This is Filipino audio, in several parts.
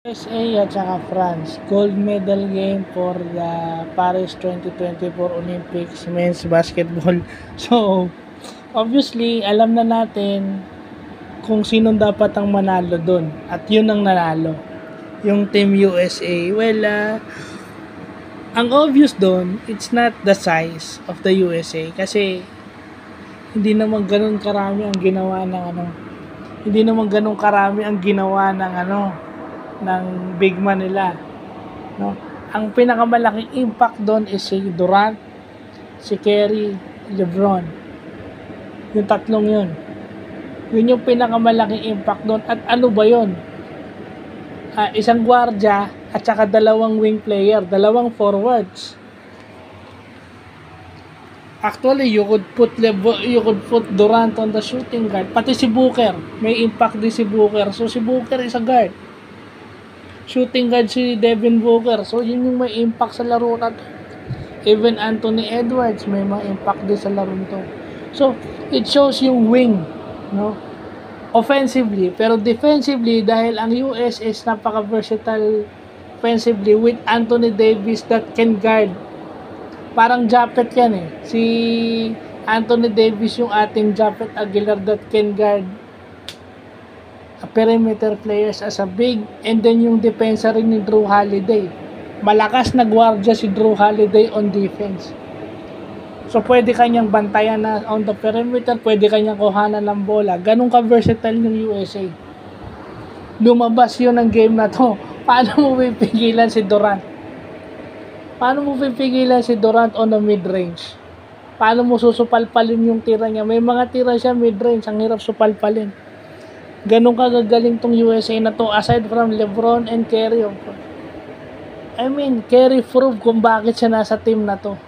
USA at saka France, gold medal game for the Paris 2024 Olympics men's basketball. So, obviously, alam na natin kung sino dapat ang manalo doon. At yun ang nanalo. Yung Team USA. Well, ang obvious doon, it's not the size of the USA. Kasi, hindi naman ganun karami ang ginawa ng Hindi naman ganun karami ang ginawa ng big man nila, no? Ang pinakamalaking impact doon is si Durant, si Curry, LeBron. Yung tatlong yun. Yun yung pinakamalaking impact doon. At ano ba yun? Isang gwardiya at saka dalawang wing player, dalawang forwards. Actually, you could put Durant on the shooting guard. Pati si Booker, may impact din si Booker. So si Booker is a guard. Shooting guard si Devin Booker. So, yun yung may impact sa laro na to. Even Anthony Edwards, may impact din sa laro to. So, it shows yung wing, no? Offensively. Pero defensively, dahil ang US is napaka-versatile offensively with Anthony Davis that can guard. Parang Japet yan eh. Si Anthony Davis yung ating Japet Aguilar that can guard perimeter players as a big, and then yung depensa rin ni Drew Holiday. Malakas na gwardiya si Drew Holiday on defense. So pwede kanyang bantayan na on the perimeter, pwede kanyang kuhanan ng bola. Ganun ka-versatile yung USA. Lumabas yun ng game na to. Paano mo pipigilan si Durant? Paano mo pipigilan si Durant on the mid-range? Paano mo susupalpalin yung tira niya? May mga tira siya mid-range, ang hirap supalpalin. Ganun kagagaling tong USA na to, aside from LeBron and Curry. I mean, Curry proved kung bakit siya nasa team na to.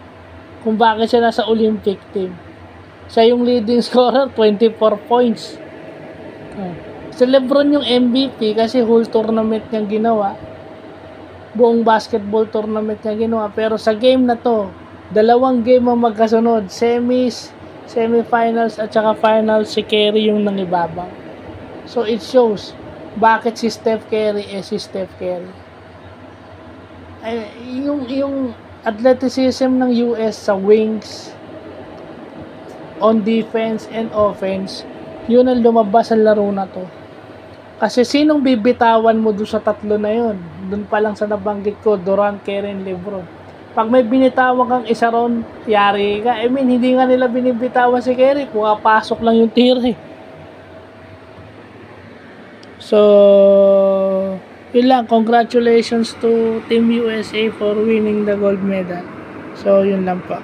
Kung bakit siya nasa Olympic team. Siya yung leading scorer, 24 points. Si LeBron yung MVP kasi whole tournament niyang ginawa. Buong basketball tournament niya ginawa. Pero sa game na to, dalawang game ang magkasunod. Semifinals at saka finals, si Curry yung nangibabaw. So it shows bakit si Steph Curry si Steph Curry. Yung athleticism ng US sa wings, on defense and offense, yun ang lumabas sa laro na to. Kasi sinong bibitawan mo doon sa tatlo na yun? Doon pa lang sa nabanggit ko, Durant, Curry, and LeBron. Pag may binitawan kang isa ron, yari ka. I mean, hindi nga nila binibitawan si Curry, pumapasok lang yung tira. So, yun lang. Congratulations to Team USA for winning the gold medal. So, yun lang po.